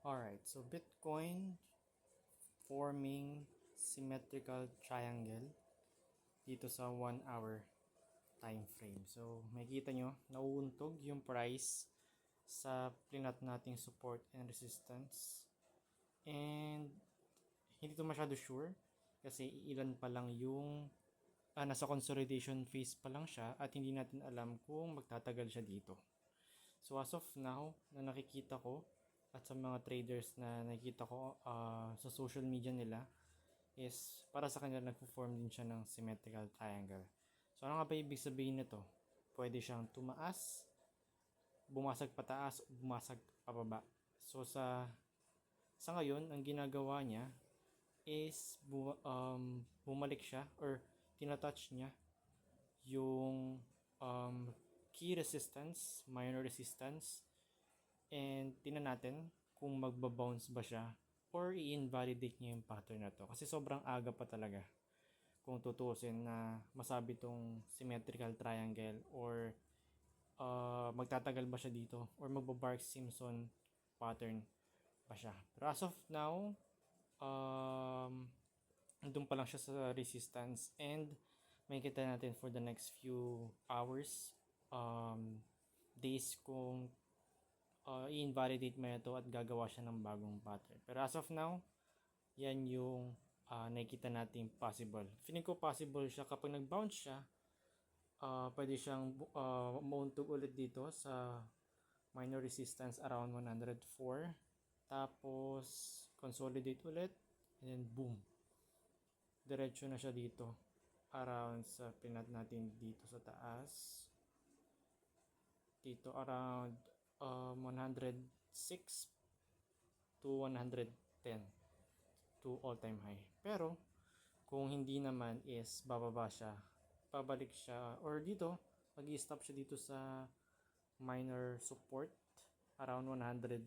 Alright, so Bitcoin forming symmetrical triangle dito sa 1 hour time frame. So makikita nyo, nauuntog yung price sa plinat nating support and resistance. And hindi to masyado sure kasi ilan pa lang yung nasa consolidation phase pa lang siya at hindi natin alam kung magtatagal siya dito. So as of now, na nakikita ko at sa mga traders na nakikita ko sa social media nila is para sa kanila nagpo-form din siya ng symmetrical triangle. So ano nga ba ibig sabihin nito? Pwede siyang tumaas, bumasag pataas, bumasag pababa. So sa ngayon, ang ginagawa niya is bumalik siya or tinatouch niya yung key resistance, minor resistance, and tingnan natin kung magbabounce ba siya or i-invalidate niya yung pattern na to. Kasi sobrang aga pa talaga kung tutusin na masabi tong symmetrical triangle or magtatagal ba siya dito or magba-Barks-Simpson pattern ba siya. Pero as of now, andun pa lang siya sa resistance and makikita natin for the next few hours, days kung i-invalidate mo ito at gagawa siya ng bagong pattern. Pero as of now, yan yung nakikita natin possible. Feeling ko possible siya kapag nag-bounce siya, pwede siyang mauntog ulit dito sa minor resistance around 104. Tapos, consolidate ulit. And then, boom. Diretso na siya dito. Around sa pinat natin dito sa taas. Dito around 106 to 110 to all-time high. Pero, kung hindi naman is bababa siya. Pabalik siya. Or dito, mag-i-stop siya dito sa minor support around 102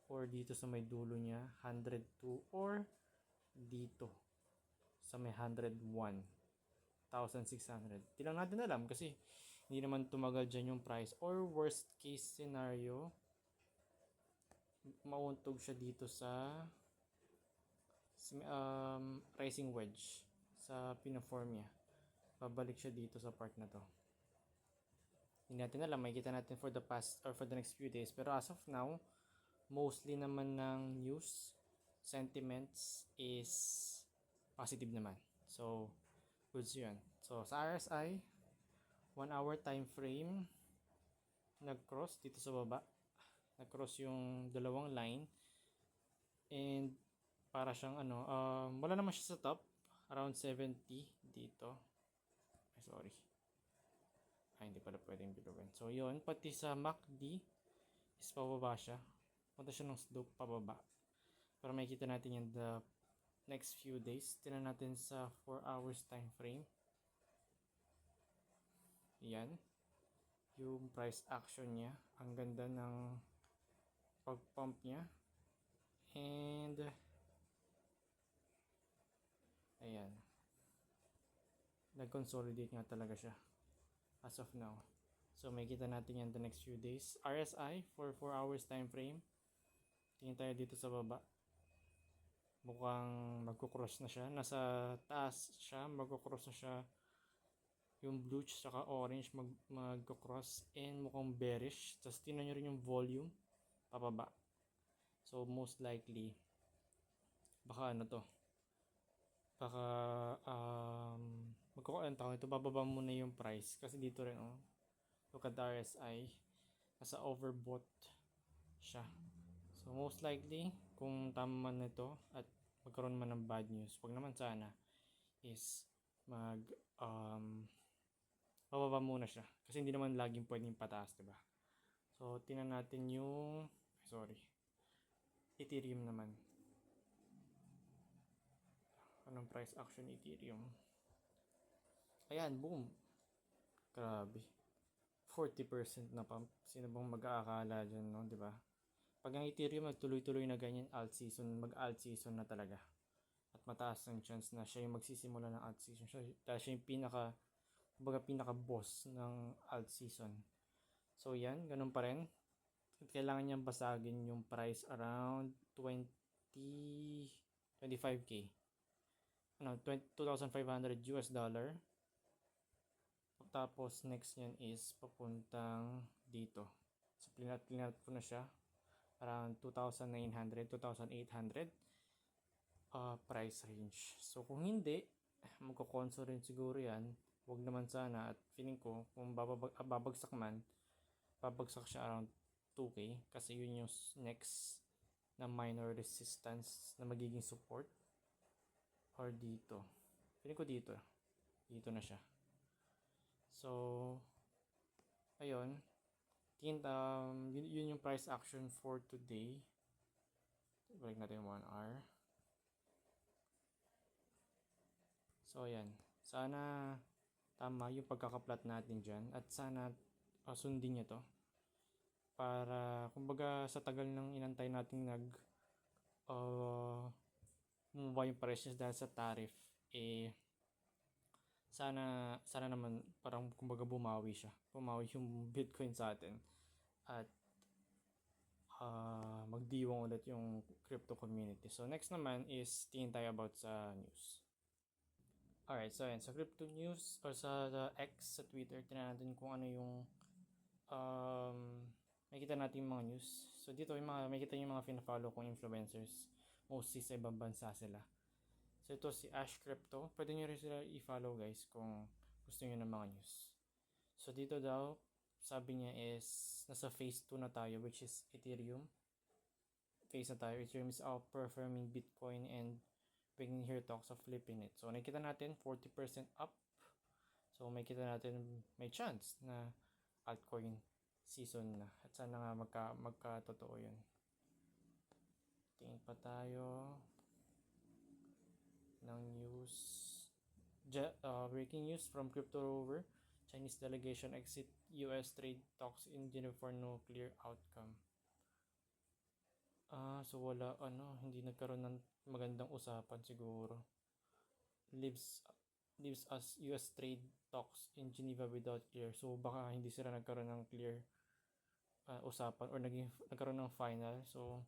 or dito sa may dulo niya 102 or dito sa may 101 1,600. Di lang natin alam kasi hindi naman tumagal dyan yung price or worst case scenario mauntog siya dito sa rising wedge sa pinaform niya. Babalik siya dito sa part na to. Hindi natin alam, makikita natin for the past or for the next few days. Pero as of now, mostly naman ng news, sentiments is positive naman. So, goods yun. So, sa RSI, 1 hour time frame, nag-cross dito sa baba. Nag-cross yung dalawang line. And, para siyang wala naman siya sa top. Around 70 dito. Ay, sorry. Ay, hindi pala pwedeng bilawin. So, yun. Pati sa MACD is pababa siya. Punta siya ng slope pababa. Pero makikita natin yan the next few days. Tingnan natin sa 4 hours time frame. Yan. Yung price action niya. Ang ganda ng pag-pump niya. And ayan. Nag-consolidate nga talaga siya. As of now. So makikita natin yan the next few days. RSI for 4 hours time frame. Tingin tayo dito sa baba. Mukhang magkukross na siya. Nasa taas siya. Magkukross na siya. Yung blue saka orange magkukross. And mukhang bearish. Tapos tingnan nyo rin yung volume. Pababa. So most likely. Baka ano to. Baka ito. Bababa muna yung price. Kasi dito rin look at the RSI. Nasa overbought siya. So most likely, kung tama man ito at magkaroon man ng bad news, wag naman sana, is bababa muna siya. Kasi hindi naman laging pwedeng pataas, diba? So tingnan natin yung, Ethereum naman. Anong price action Ethereum? Ayan, boom. Grabe. 40% na pump. Sino bang mag-aakala dyan, no? Diba? Pag ang Ethereum magtuloy-tuloy na ganyan, alt season na talaga. At mataas ang chance na siya yung magsisimula ng alt season. Dahil siya yung pinaka boss ng alt season. So yan, ganun pa rin. kailangan niyang basagin yung price around 25K. Ano, 2,500 US dollar. Tapos next niyan is papuntang dito. So plinat ko na siya. Around 2,900, 2,800 price range. So kung hindi, magko-console rin siguro yan. Huwag naman sana, at feeling ko kung babagsak man, babagsak siya around 2K kasi yun yung next na minor resistance na magiging support, or dito. Feeling ko dito. Dito na siya. So, ayun. Yun yung price action for today. Balik natin yung 1 hour. So, ayan. Sana tama yung pagkakaplat natin dyan. At sana sundin niya to. Para, kumbaga, sa tagal ng inantay natin bumaba yung prices dahil sa tariff, sana naman parang kumbaga bumawi yung Bitcoin sa atin, at magdiwang ulit yung crypto community. So next naman is tingin tayo about sa news. Alright, so ayan, sa crypto news or sa X, sa Twitter, tingnan natin kung ano yung makikita natin yung mga news. So dito makikita yung mga fina-follow kong influencers, mostly sa ibang bansa sila. So ito si Ash Crypto. Pwede nyo rin sila i-follow guys kung gusto nyo ng mga news. So dito daw, sabi niya is nasa phase 2 na tayo, which is Ethereum. Phase na tayo. Ethereum is outperforming Bitcoin and bringing here talks of flipping it. So nakita natin 40% up. So makita natin may chance na altcoin season na. At sana nga magka-totoo yun. Tingin pa tayo ng news. Breaking news from Crypto Rover. Chinese delegation exit US trade talks in Geneva for no clear outcome. So wala, hindi nagkaroon ng magandang usapan siguro. Leaves us US trade talks in Geneva without clear. So baka hindi sila nagkaroon ng clear usapan, or nagkaroon ng final. So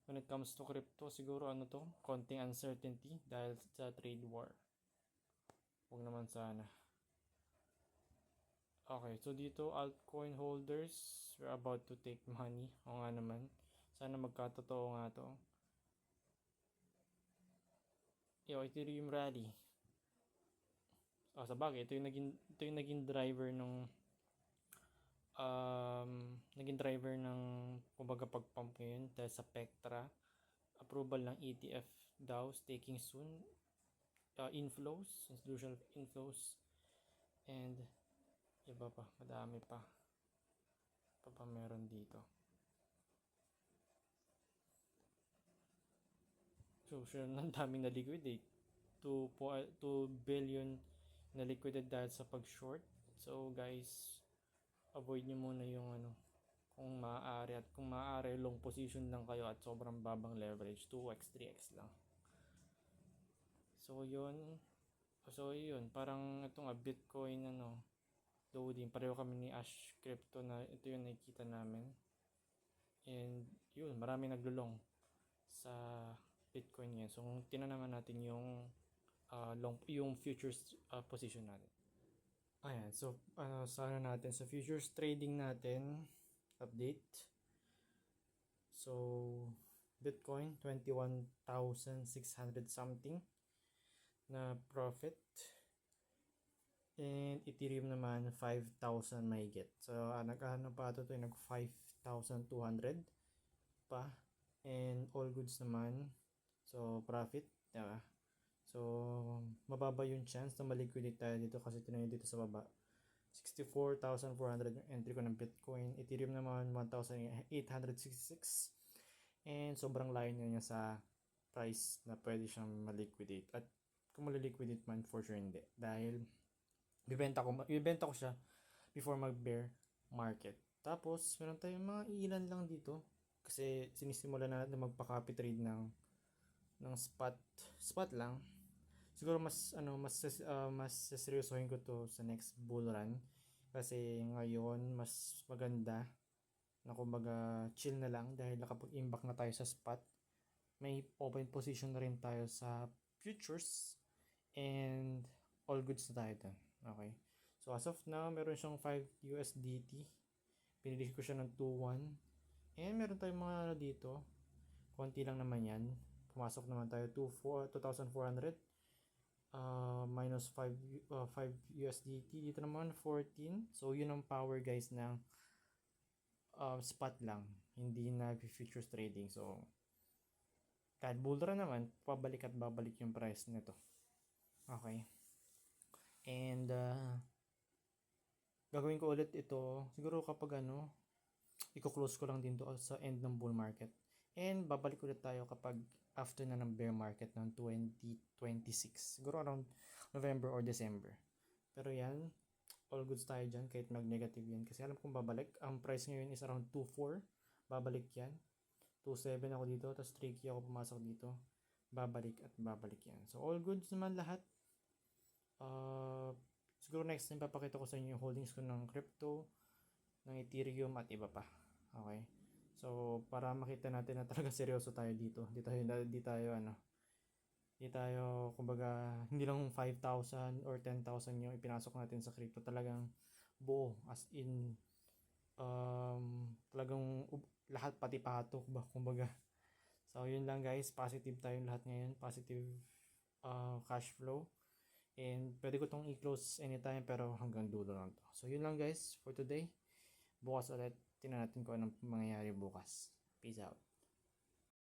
when it comes to crypto, siguro konting uncertainty dahil sa trade war. Huwag naman sana. Okay, so dito altcoin holders, we're about to take money. O nga naman, sana magkatotoo nga to. Ethereum rally. Sa bagay, ito yung naging driver ng kumbaga pag-pump ngayon dahil sa Pectra. Approval ng ETF daw, staking soon. Inflows, institutional inflows, and iba pa, madami pa meron dito. So sure, ang daming na liquidate. 2 billion na liquidate dahil sa pag-short. So guys, avoid nyo muna yung kung maaari, at kung maaari long position lang kayo at sobrang babang leverage, 2x 3x lang. So yun, parang ito nga Bitcoin loading, pareho kami ni Ash Crypto na ito yung nakikita namin. And yun, marami naglulong sa Bitcoin ngayon. So kung tinanaman natin yung yung futures position natin. Ayan, so sana natin sa futures trading natin update. So Bitcoin 21,600 something na profit, and Ethereum naman 5,000 may get. So nag-ano pa ito nag 5,200 pa, and all goods naman. So profit, diba? So mababa yung chance na maliquidate tayo dito kasi tinayo dito sa baba. 64,400 yung entry ko ng Bitcoin. Ethereum naman 1,866, and sobrang layo niya sa price na pwede siyang maliquidate. At kung maliliquidate man, for sure hindi, dahil ibenta ko siya before mag-bear market. Tapos meron tayong mga ilan lang dito kasi sinisimulan na natin magpa-copy trade ng spot lang. Siguro mas seryosohin ko to sa next bull run kasi ngayon mas maganda na kumbaga chill na lang dahil nakapag-imbak na tayo sa spot. May open position na rin tayo sa futures and all goods na tayo dun. Okay. So as of now, meron siyang 5 USDT. Pinili ko siya ng 2.1. And meron tayong mga ano dito. Konti lang naman yan. Pumasok naman tayo 2,400. Minus 5 USDT. Dito naman 14. So yun ang power guys ng spot lang. Hindi na futures trading. So kahit bull run naman, pabalik at babalik yung price nito. Okay. And gagawin ko ulit ito siguro kapag i-close ko lang din to sa end ng bull market. And babalik ulit tayo kapag after na ng bear market ng 2026. Siguro around November or December. Pero yan, all goods tayo dyan kahit mag-negative yan. Kasi alam kong babalik. Ang price ngayon is around 2.4. Babalik yan. 2.7 ako dito. Tapos 3K ako pumasok dito. Babalik at babalik yan. So all goods naman lahat. Siguro next time papakita ko sa inyo yung holdings ko ng crypto, ng Ethereum at iba pa. Okay? So para makita natin na talaga seryoso tayo dito. Di tayo kumbaga hindi lang 5,000 or 10,000 yung ipinasok natin sa crypto, talagang buo as in talagang lahat pati patok ba kumbaga. So yun lang guys, positive tayong lahat ngayon, positive cash flow. And pwede ko tong i-close anytime pero hanggang dulo lang to. So yun lang guys for today. Bukas ulit, tingnan natin kung anong mangyayari bukas. Peace out.